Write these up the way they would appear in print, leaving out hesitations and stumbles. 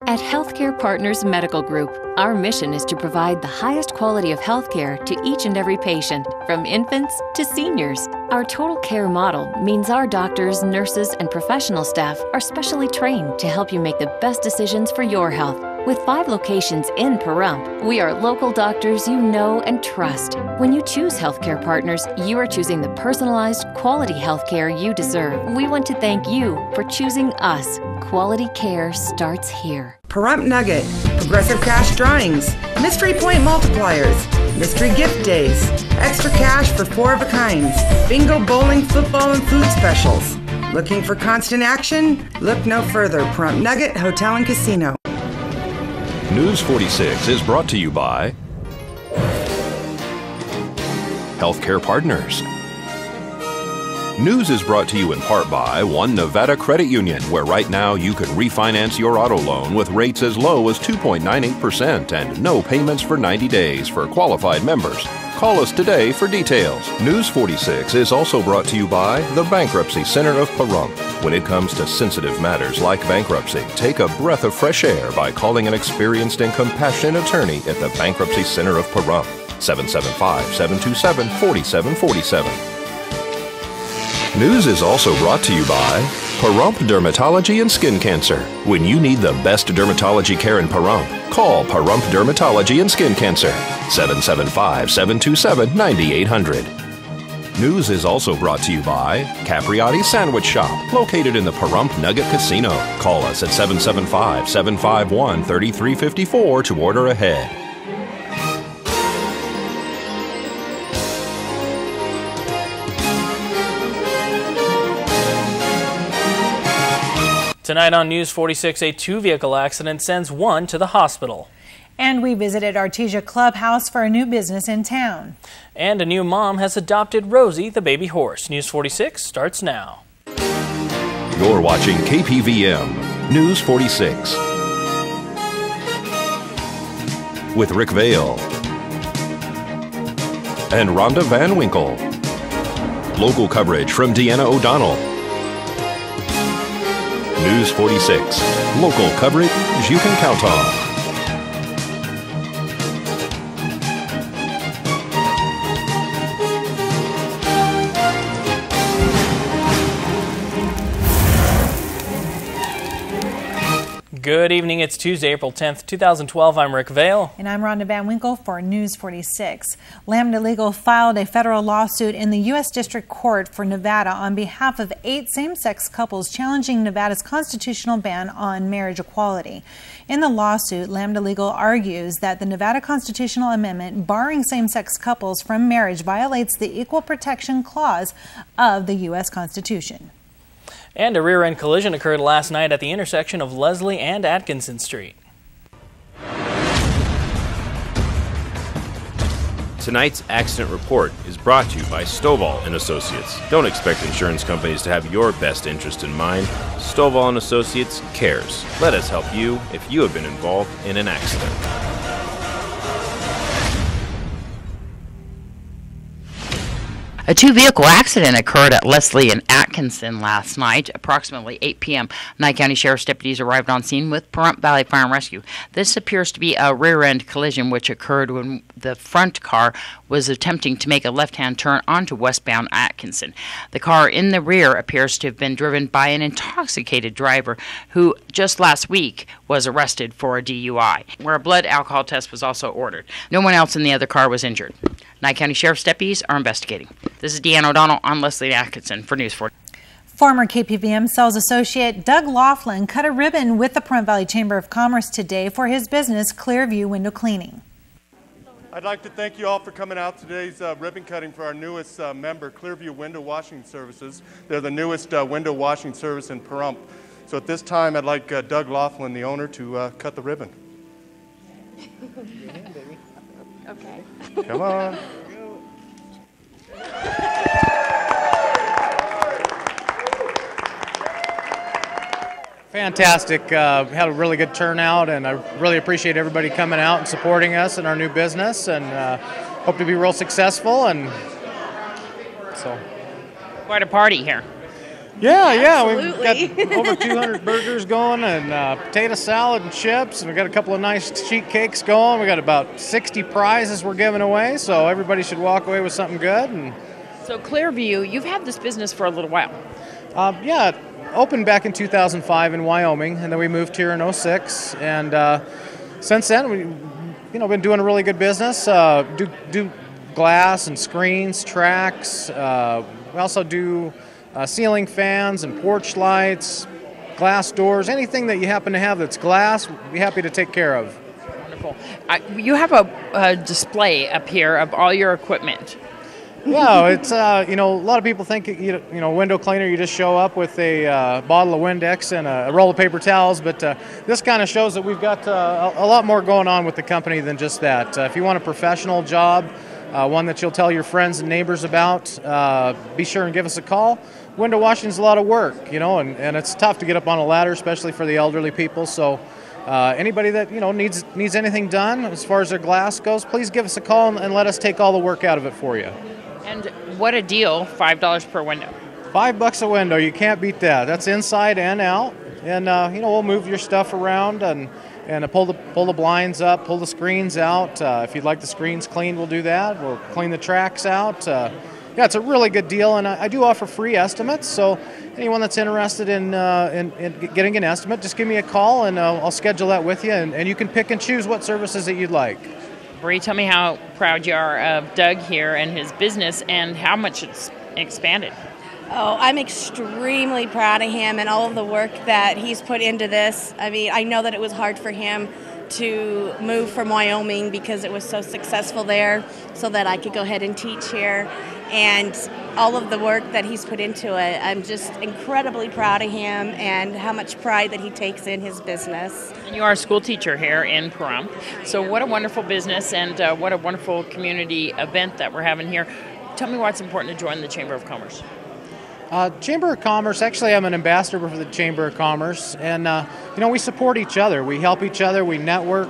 At Healthcare Partners Medical Group, our mission is to provide the highest quality of healthcare to each and every patient, from infants to seniors. Our total care model means our doctors, nurses, and professional staff are specially trained to help you make the best decisions for your health. With 5 locations in Pahrump, we are local doctors you know and trust. When you choose Healthcare Partners, you are choosing the personalized, quality healthcare you deserve. We want to thank you for choosing us. Quality care starts here. Pahrump Nugget, Progressive Cash Drawings, Mystery Point Multipliers, Mystery Gift Days, Extra Cash for 4 of a kinds, Bingo, Bowling, Football, and Food Specials. Looking for constant action? Look no further. Pahrump Nugget Hotel and Casino. News 46 is brought to you by Healthcare Partners. News is brought to you in part by One Nevada Credit Union, where right now you can refinance your auto loan with rates as low as 2.98% and no payments for 90 days for qualified members. Call us today for details. News 46 is also brought to you by the Bankruptcy Center of Pahrump. When it comes to sensitive matters like bankruptcy, take a breath of fresh air by calling an experienced and compassionate attorney at the Bankruptcy Center of Pahrump. 775-727-4747. News is also brought to you by Pahrump Dermatology and Skin Cancer. When you need the best dermatology care in Pahrump, call Pahrump Dermatology and Skin Cancer. 775-727-9800. News is also brought to you by Capriotti Sandwich Shop, located in the Pahrump Nugget Casino. Call us at 775-751-3354 to order ahead. Tonight on News 46, a 2-vehicle accident sends one to the hospital. And we visited Artesia Clubhouse for a new business in town. And a new mom has adopted Rosie, the baby horse. News 46 starts now. You're watching KPVM News 46 with Rick Vale and Rhonda Van Winkle. Local coverage from Deanna O'Donnell. News 46, local coverage you can count on. Good evening. It's Tuesday, April 10th, 2012. I'm Rick Vale. And I'm Rhonda Van Winkle for News 46. Lambda Legal filed a federal lawsuit in the U.S. District Court for Nevada on behalf of 8 same-sex couples challenging Nevada's constitutional ban on marriage equality. In the lawsuit, Lambda Legal argues that the Nevada constitutional amendment barring same-sex couples from marriage violates the Equal Protection Clause of the U.S. Constitution. And a rear-end collision occurred last night at the intersection of Leslie and Atkinson Street. Tonight's accident report is brought to you by Stovall & Associates. Don't expect insurance companies to have your best interest in mind. Stovall & Associates cares. Let us help you if you have been involved in an accident. A 2-vehicle accident occurred at Leslie and Atkinson last night, approximately 8 p.m. Nye County Sheriff's deputies arrived on scene with Pahrump Valley Fire and Rescue. This appears to be a rear-end collision which occurred when the front car was attempting to make a left-hand turn onto westbound Atkinson. The car in the rear appears to have been driven by an intoxicated driver who just last week was arrested for a DUI, where a blood alcohol test was also ordered. No one else in the other car was injured. Nye County Sheriff's deputies are investigating. This is Deanna O'Donnell on Leslie and Atkinson for News 4. Former KPVM sales associate Doug Laughlin cut a ribbon with the Pahrump Valley Chamber of Commerce today for his business, Clearview Window Cleaning. I'd like to thank you all for coming out to today's ribbon cutting for our newest member, Clearview Window Washing Services. They're the newest window washing service in Pahrump. So at this time, I'd like Doug Laughlin, the owner, to cut the ribbon. Okay. Come on. Fantastic. Had a really good turnout, and I really appreciate everybody coming out and supporting us in our new business, and hope to be real successful. And so, Quite a party here. Yeah, Absolutely. we've got over 200 burgers going, and potato salad and chips, and we've got a couple of nice sheet cakes going. We got about 60 prizes we're giving away, so everybody should walk away with something good. And So Clearview, you've had this business for a little while. yeah, opened back in 2005 in Wyoming, and then we moved here in 2006, and since then we've been doing a really good business. Do glass and screens, tracks. We also do ceiling fans and porch lights, glass doors, anything that you happen to have that's glass, we'd be happy to take care of. Wonderful. You have a display up here of all your equipment. Yeah, it's a lot of people think window cleaner, you just show up with a bottle of Windex and a roll of paper towels, but this kind of shows that we've got a lot more going on with the company than just that. If you want a professional job, one that you'll tell your friends and neighbors about, be sure and give us a call. Window washing is a lot of work, and it's tough to get up on a ladder, especially for the elderly people. So anybody that needs anything done as far as their glass goes, please give us a call and let us take all the work out of it for you. And what a deal, $5 per window. $5 a window, you can't beat that. That's inside and out, and we'll move your stuff around and pull the blinds up, pull the screens out. If you'd like the screens cleaned, we'll do that. We'll clean the tracks out. Yeah, it's a really good deal, and I do offer free estimates. So anyone that's interested in getting an estimate, just give me a call, and I'll schedule that with you, and you can pick and choose what services that you'd like. Bree, tell me how proud you are of Doug here and his business and how much it's expanded. Oh, I'm extremely proud of him and all of the work that he's put into this. I mean, I know that it was hard for him to move from Wyoming because it was so successful there, so that I could go ahead and teach here. And all of the work that he's put into it, I'm just incredibly proud of him and how much pride that he takes in his business. And you are a school teacher here in Pahrump. So what a wonderful business and what a wonderful community event that we're having here. Tell me why it's important to join the Chamber of Commerce. Chamber of Commerce, actually I'm an ambassador for the Chamber of Commerce, and we support each other. We help each other, we network,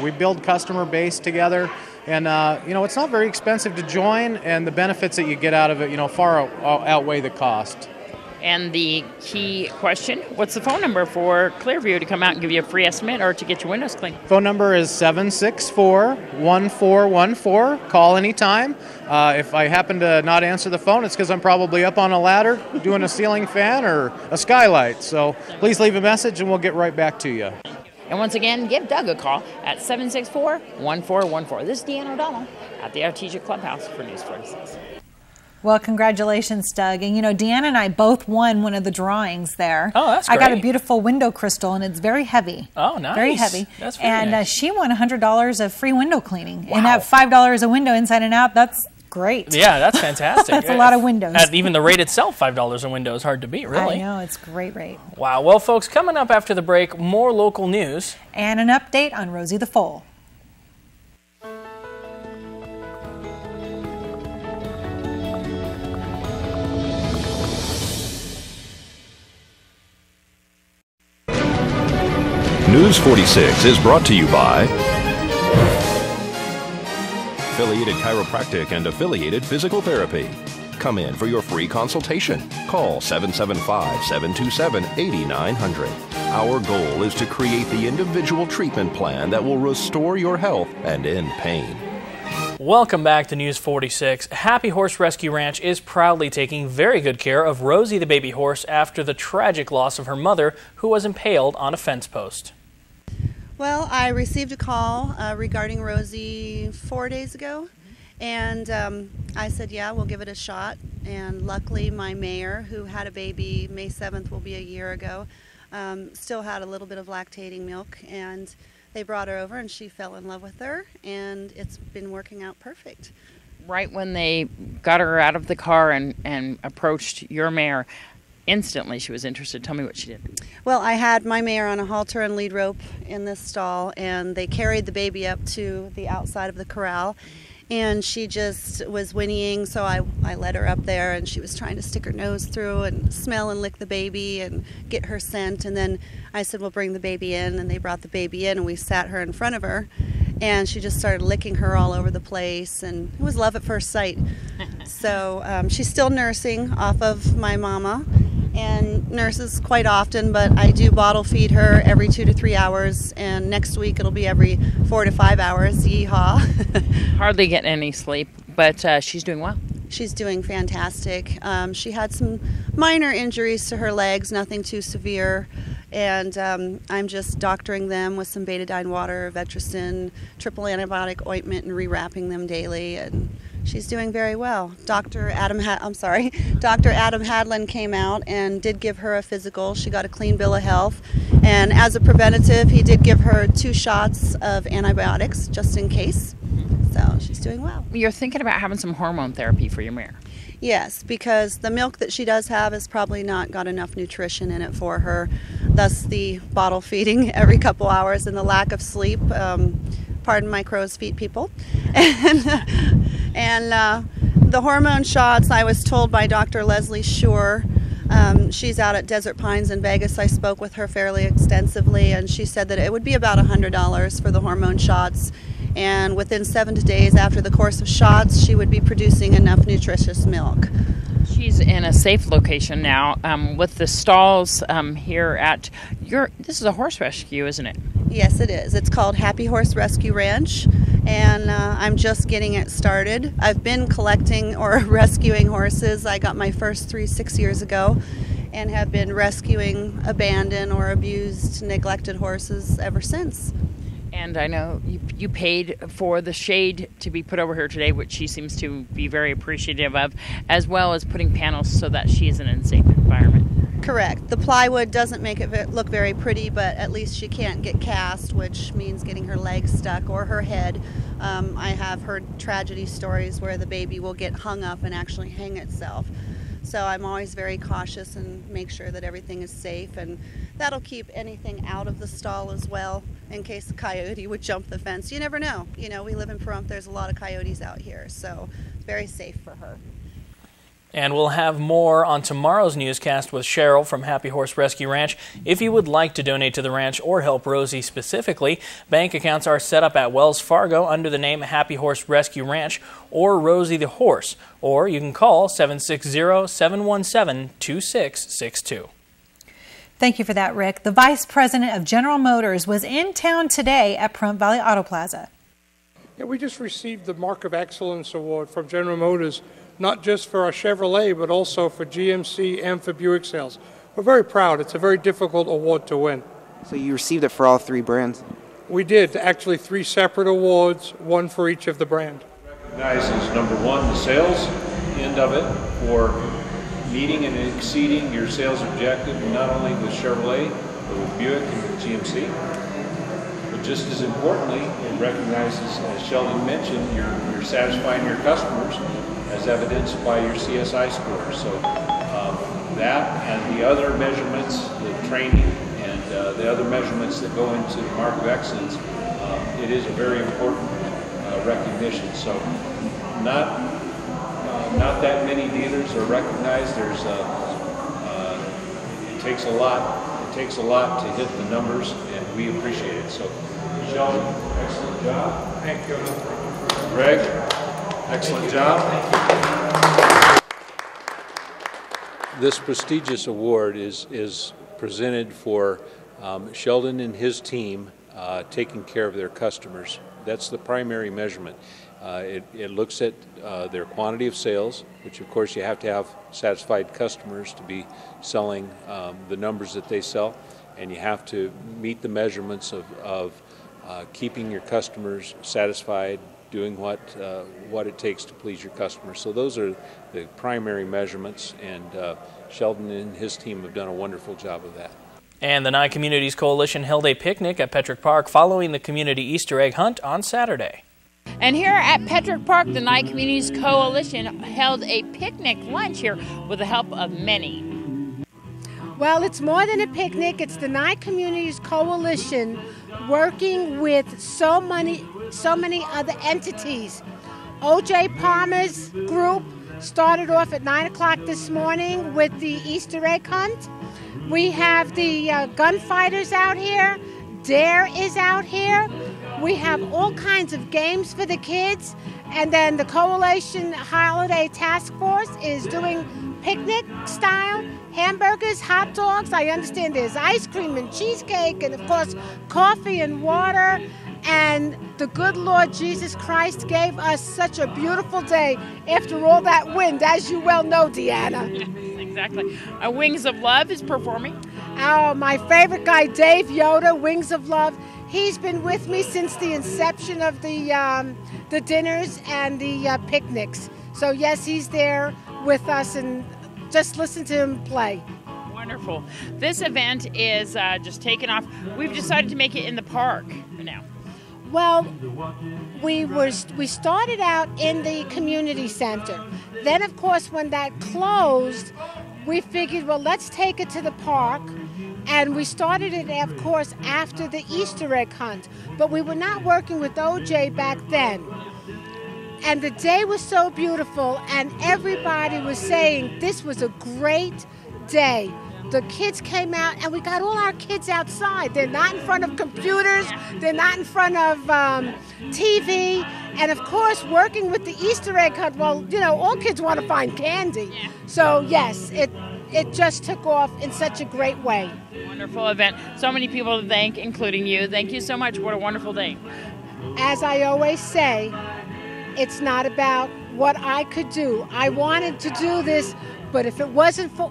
we build customer base together, and it's not very expensive to join, and the benefits that you get out of it, far outweigh the cost. And the key question, what's the phone number for Clearview to come out and give you a free estimate or to get your windows cleaned? Phone number is 764-1414. Call anytime. If I happen to not answer the phone, it's because I'm probably up on a ladder doing a ceiling fan or a skylight. So please leave a message and we'll get right back to you. And once again, give Doug a call at 764-1414. This is Deanna O'Donnell at the Artesia Clubhouse for News 46. Well, congratulations, Doug. And, Deanna and I both won one of the drawings there. Oh, that's great. I got a beautiful window crystal, and it's very heavy. Oh, nice. Very heavy. That's very nice. She won $100 of free window cleaning. Wow. And at $5 a window inside and out, that's great. Yeah, that's fantastic. That's a lot of windows. Even the rate itself, $5 a window, is hard to beat, really. I know, it's a great rate. Wow. Well, folks, coming up after the break, more local news. And an update on Rosie the Foal. News 46 is brought to you by Affiliated Chiropractic and Affiliated Physical Therapy. Come in for your free consultation. Call 775-727-8900. Our goal is to create the individual treatment plan that will restore your health and end pain. Welcome back to News 46. Happy Horse Rescue Ranch is proudly taking very good care of Rosie the baby horse after the tragic loss of her mother, who was impaled on a fence post. Well, I received a call regarding Rosie 4 days ago, and I said, yeah, we'll give it a shot. And luckily, my mayor, who had a baby May 7th, will be a year ago, still had a little bit of lactating milk, and they brought her over, and she fell in love with her, and it's been working out perfect. Right when they got her out of the car and approached your mayor, instantly she was interested. Tell me what she did. Well, I had my mare on a halter and lead rope in this stall, and they carried the baby up to the outside of the corral, and she just was whinnying, so I led her up there, and she was trying to stick her nose through and smell and lick the baby and get her scent. And then I said, well, bring the baby in, and they brought the baby in, and we sat her in front of her, and she just started licking her all over the place, and it was love at first sight. So she's still nursing off of my mama, and nurses quite often, but I do bottle feed her every 2 to 3 hours, and next week it'll be every 4 to 5 hours. Yeehaw. Hardly getting any sleep, but she's doing well. She's doing fantastic. She had some minor injuries to her legs, nothing too severe, and I'm just doctoring them with some betadine water, Vetricin, triple antibiotic ointment, and rewrapping them daily, and she's doing very well. Dr. Adam Hadlin came out and did give her a physical. She got a clean bill of health, and as a preventative, he did give her 2 shots of antibiotics just in case. So she's doing well. You're thinking about having some hormone therapy for your mare. Yes, because the milk that she does have has probably not got enough nutrition in it for her, thus the bottle feeding every couple hours and the lack of sleep. Pardon my crow's feet, people. And the hormone shots, I was told by Dr. Leslie Schur, she's out at Desert Pines in Vegas. I spoke with her fairly extensively, and she said that it would be about $100 for the hormone shots. And within 7 days after the course of shots, she would be producing enough nutritious milk. She's in a safe location now with the stalls here at this is a horse rescue, isn't it? Yes, it is. It's called Happy Horse Rescue Ranch, and I'm just getting it started. I've been collecting or rescuing horses. I got my first 3 6 years ago, and have been rescuing abandoned or abused, neglected horses ever since. And I know you paid for the shade to be put over here today, which she seems to be very appreciative of, as well as putting panels so that she is in a safe environment. Correct. The plywood doesn't make it look very pretty, but at least she can't get cast, which means getting her legs stuck or her head. I have heard tragedy stories where the baby will get hung up and actually hang itself. So I'm always very cautious and make sure that everything is safe, and that'll keep anything out of the stall as well in case a coyote would jump the fence. You never know. You know, we live in Pahrump. There's a lot of coyotes out here, so it's very safe for her. And we'll have more on tomorrow's newscast with Cheryl from Happy Horse Rescue Ranch. If you would like to donate to the ranch or help Rosie specifically, bank accounts are set up at Wells Fargo under the name Happy Horse Rescue Ranch or Rosie the Horse, or you can call 760-717-2662. Thank you for that, Rick. The Vice President of General Motors was in town today at Pahrump Valley Auto Plaza. Yeah, we just received the Mark of Excellence Award from General Motors, not just for our Chevrolet, but also for GMC and for Buick sales. We're very proud. It's a very difficult award to win. So you received it for all 3 brands? We did. Actually, 3 separate awards, 1 for each of the brand. Recognizes number 1, the sales end of it, for meeting and exceeding your sales objective, not only with Chevrolet, but with Buick and with GMC. But just as importantly, it recognizes, as Sheldon mentioned, you're satisfying your customers, as evidenced by your CSI score. So that and the other measurements, the training and the other measurements that go into the Mark of Excellence, it is a very important recognition. So not that many dealers are recognized. There's it takes a lot. It takes a lot to hit the numbers, and we appreciate it. So, Sheldon, excellent job. Thank you. Greg, excellent job. This prestigious award is presented for Sheldon and his team taking care of their customers. That's the primary measurement. It looks at their quantity of sales, which of course you have to have satisfied customers to be selling the numbers that they sell, and you have to meet the measurements of keeping your customers satisfied, doing what it takes to please your customers. So those are the primary measurements, and Sheldon and his team have done a wonderful job of that. And the Nye Communities Coalition held a picnic at Petrick Park following the community Easter egg hunt on Saturday. And here at Petrick Park, the Nye Communities Coalition held a picnic lunch here with the help of many. Well, it's more than a picnic. It's the Nye Communities Coalition working with so many other entities. O.J. Palmer's group started off at 9 o'clock this morning with the Easter egg hunt. We have the gunfighters out here. DARE is out here. We have all kinds of games for the kids. And then the Coalition Holiday Task Force is doing picnic-style hamburgers, hot dogs. I understand there's ice cream and cheesecake and, of course, coffee and water. And the good Lord Jesus Christ gave us such a beautiful day after all that wind, as you well know, Deanna. Yes, exactly. Wings of Love is performing. Oh, my favorite guy, Dave Yoder, Wings of Love. He's been with me since the inception of the dinners and the picnics. So, yes, he's there with us, and just listen to him play. Wonderful. This event is just taking off. We've decided to make it in the park for now. Well, we started out in the community center. Then, of course, when that closed, we figured, well, let's take it to the park. And we started it, of course, after the Easter egg hunt. But we were not working with OJ back then. And the day was so beautiful, and everybody was saying this was a great day. The kids came out, and we got all our kids outside. They're not in front of computers. They're not in front of TV. And, of course, working with the Easter egg hunt, well, you know, all kids want to find candy. So, yes, it just took off in such a great way. Wonderful event. So many people to thank, including you. Thank you so much. What a wonderful day. As I always say, it's not about what I could do. I wanted to do this, but if it wasn't for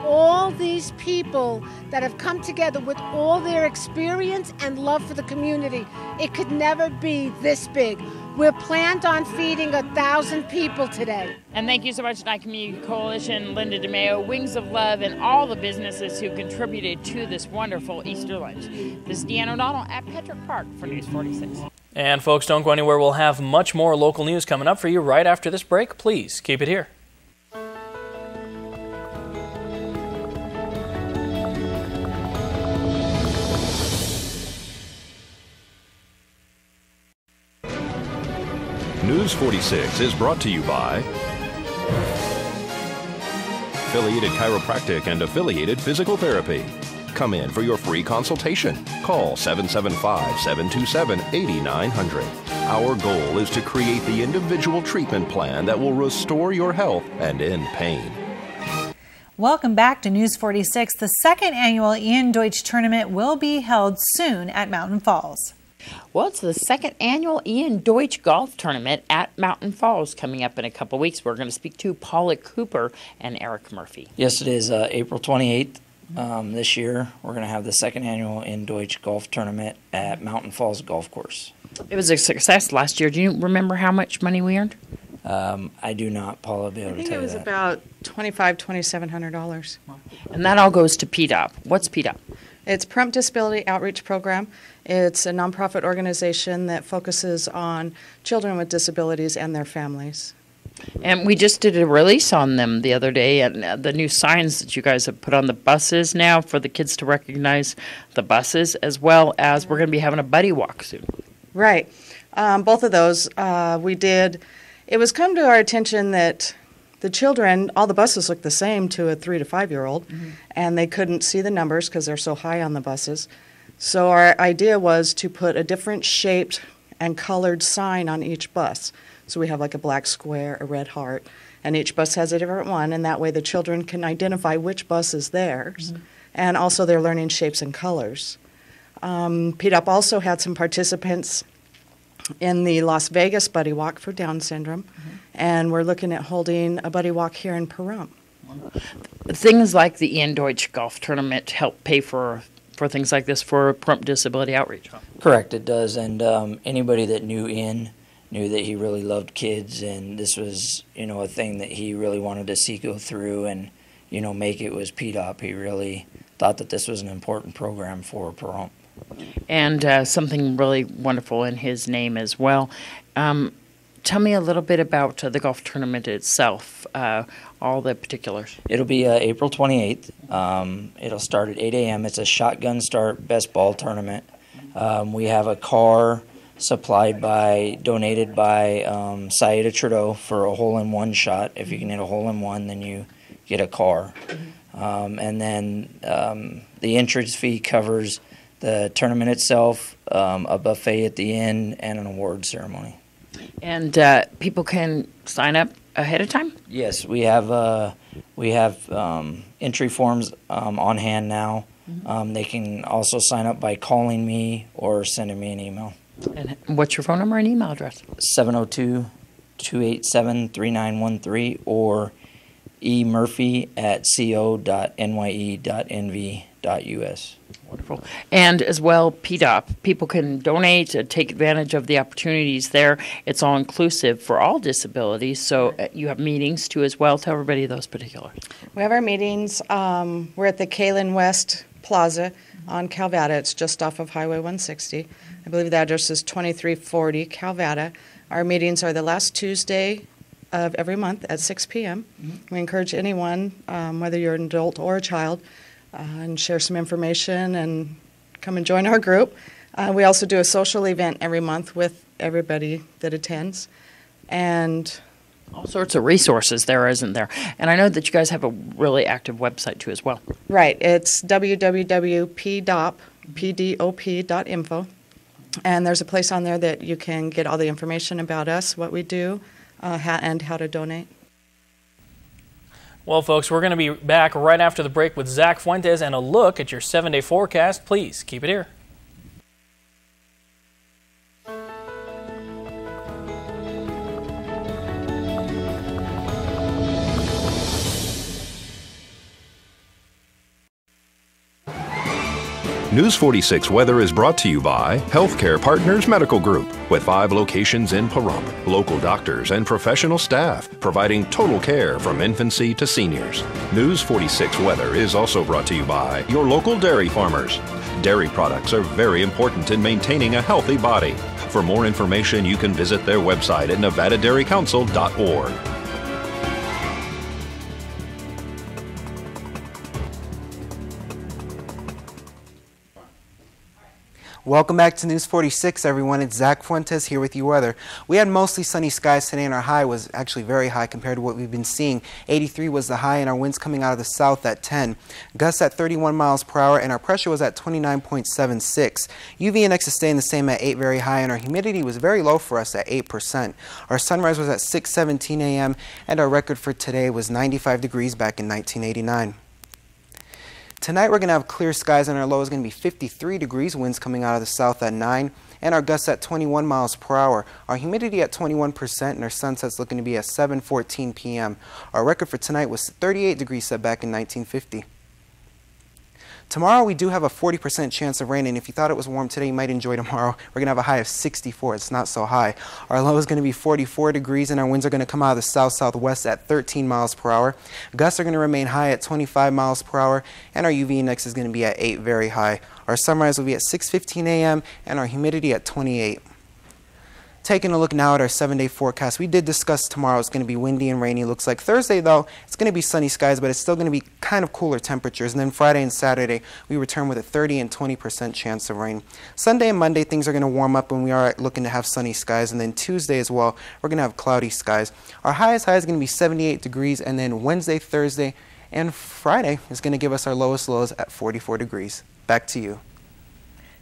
all these people that have come together with all their experience and love for the community, it could never be this big. We're planned on feeding 1,000 people today. And thank you so much, Night Community Coalition, Linda DeMeo, Wings of Love, and all the businesses who contributed to this wonderful Easter lunch. This is Deanna O'Donnell at Petrick Park for News 46. And folks, don't go anywhere. We'll have much more local news coming up for you right after this break. Please keep it here. News 46 is brought to you by Affiliated Chiropractic and Affiliated Physical Therapy. Come in for your free consultation. Call 775-727-8900. Our goal is to create the individual treatment plan that will restore your health and end pain. Welcome back to News 46. The second annual Ian Deutsch Tournament will be held soon at Mountain Falls. Well, it's the second annual Ian Deutsch Golf Tournament at Mountain Falls coming up in a couple weeks. We're going to speak to Paula Cooper and Eric Murphy. Yes, it is April 28th. This year, we're going to have the second annual Ian Deutsch Golf Tournament at Mountain Falls Golf Course. It was a success last year. Do you remember how much money we earned? I do not, Paula, be able to tell you that. I think it was about $2,700. And that all goes to PDOP. What's PDOP? It's Pahrump Disability Outreach Program. It's a nonprofit organization that focuses on children with disabilities and their families. And we just did a release on them the other day, and the new signs that you guys have put on the buses now for the kids to recognize the buses, as well as we're going to be having a buddy walk soon. Right. Both of those we did. It was come to our attention that the children, all the buses look the same to a 3 to 5-year-old, and they couldn't see the numbers because they're so high on the buses. So our idea was to put a different shaped and colored sign on each bus. So we have like a black square, a red heart, and each bus has a different one, and that way the children can identify which bus is theirs, and also they're learning shapes and colors. PDOP also had some participants in the Las Vegas Buddy Walk for Down syndrome, and we're looking at holding a buddy walk here in Pahrump. Things like the Ian Deutsch Golf Tournament help pay for things like this for Pahrump Disability Outreach. Correct, it does, and anybody that knew Ian knew that he really loved kids, and this was, a thing that he really wanted to see go through and, make it was PDOP. He really thought that this was an important program for Pahrump. And something really wonderful in his name as well. Tell me a little bit about the golf tournament itself, all the particulars. It'll be April 28th. It'll start at 8 a.m. It's a shotgun start best ball tournament. We have a car donated by Saida Trudeau for a hole-in-one shot. If you can hit a hole-in-one, then you get a car. And then the entrance fee covers the tournament itself, a buffet at the end, and an award ceremony. And people can sign up ahead of time? Yes, we have entry forms on hand now. They can also sign up by calling me or sending me an email. And what's your phone number and email address? 702-287-3913 or emurphy@co.nye.nv.us. Wonderful. And as well, PDOP. People can donate, take advantage of the opportunities there. It's all inclusive for all disabilities. So you have meetings too as well. Tell everybody those particulars. We have our meetings. We're at the Kalen West Plaza on Calvada. It's just off of Highway 160. I believe the address is 2340 Calvada. Our meetings are the last Tuesday of every month at 6 p.m. We encourage anyone, whether you're an adult or a child, and share some information and come and join our group. We also do a social event every month with everybody that attends. And all sorts of resources there, isn't there? And I know that you guys have a really active website too as well. Right. It's www.pdop.info. And there's a place on there that you can get all the information about us, what we do, and how to donate. Well, folks, we're going to be back right after the break with Zach Fuentes and a look at your 7-day forecast. Please keep it here. News 46 Weather is brought to you by Healthcare Partners Medical Group, with 5 locations in Pahrump, local doctors and professional staff providing total care from infancy to seniors. News 46 Weather is also brought to you by your local dairy farmers. Dairy products are very important in maintaining a healthy body. For more information, you can visit their website at nevadadairycouncil.org. Welcome back to News 46, everyone. It's Zach Fuentes here with your weather. We had mostly sunny skies today, and our high was actually very high compared to what we've been seeing. 83 was the high, and our winds coming out of the south at 10. Gusts at 31 miles per hour, and our pressure was at 29.76. UV index is staying the same at 8, very high, and our humidity was very low for us at 8%. Our sunrise was at 6:17 a.m., and our record for today was 95 degrees back in 1989. Tonight we're going to have clear skies and our low is going to be 53 degrees, winds coming out of the south at 9, and our gusts at 21 miles per hour. Our humidity at 21% and our sunset's looking to be at 7:14 p.m. Our record for tonight was 38 degrees set back in 1950. Tomorrow we do have a 40% chance of rain, and if you thought it was warm today, you might enjoy tomorrow. We're going to have a high of 64. It's not so high. Our low is going to be 44 degrees, and our winds are going to come out of the south-southwest at 13 miles per hour. Gusts are going to remain high at 25 miles per hour, and our UV index is going to be at 8, very high. Our sunrise will be at 6:15 a.m., and our humidity at 28. Taking a look now at our 7-day forecast, we did discuss tomorrow it's going to be windy and rainy. Looks like Thursday, though, it's going to be sunny skies, but it's still going to be kind of cooler temperatures. And then Friday and Saturday, we return with a 30 and 20% chance of rain. Sunday and Monday, things are going to warm up, and we are looking to have sunny skies. And then Tuesday as well, we're going to have cloudy skies. Our highest high is going to be 78 degrees, and then Wednesday, Thursday, and Friday is going to give us our lowest lows at 44 degrees. Back to you.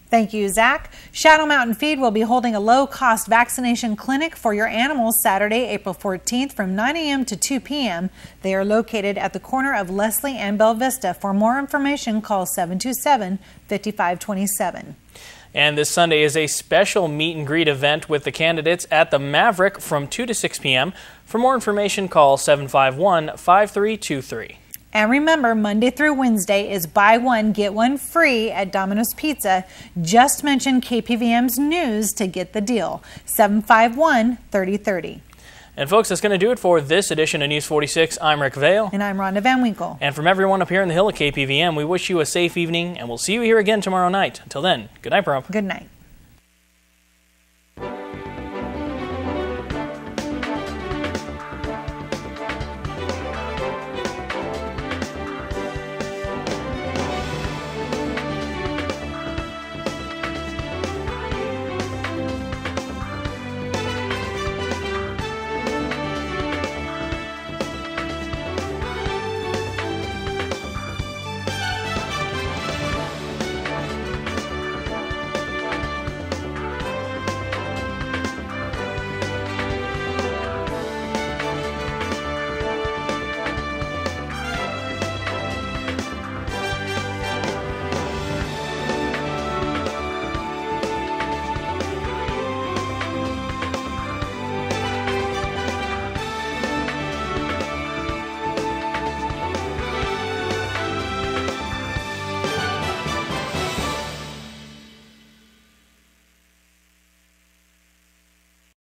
Thank you, Zach. Shadow Mountain Feed will be holding a low-cost vaccination clinic for your animals Saturday, April 14th from 9 a.m. to 2 p.m. They are located at the corner of Leslie and Bella Vista. For more information, call 727-5527. And this Sunday is a special meet and greet event with the candidates at the Maverick from 2 to 6 p.m. For more information, call 751-5323. And remember, Monday through Wednesday is buy one, get one free at Domino's Pizza. Just mention KPVM's news to get the deal. 751-3030. And folks, that's going to do it for this edition of News 46. I'm Rick Vale. And I'm Rhonda Van Winkle. And from everyone up here in the hill at KPVM, we wish you a safe evening, and we'll see you here again tomorrow night. Until then, good night, Pahrump. Good night.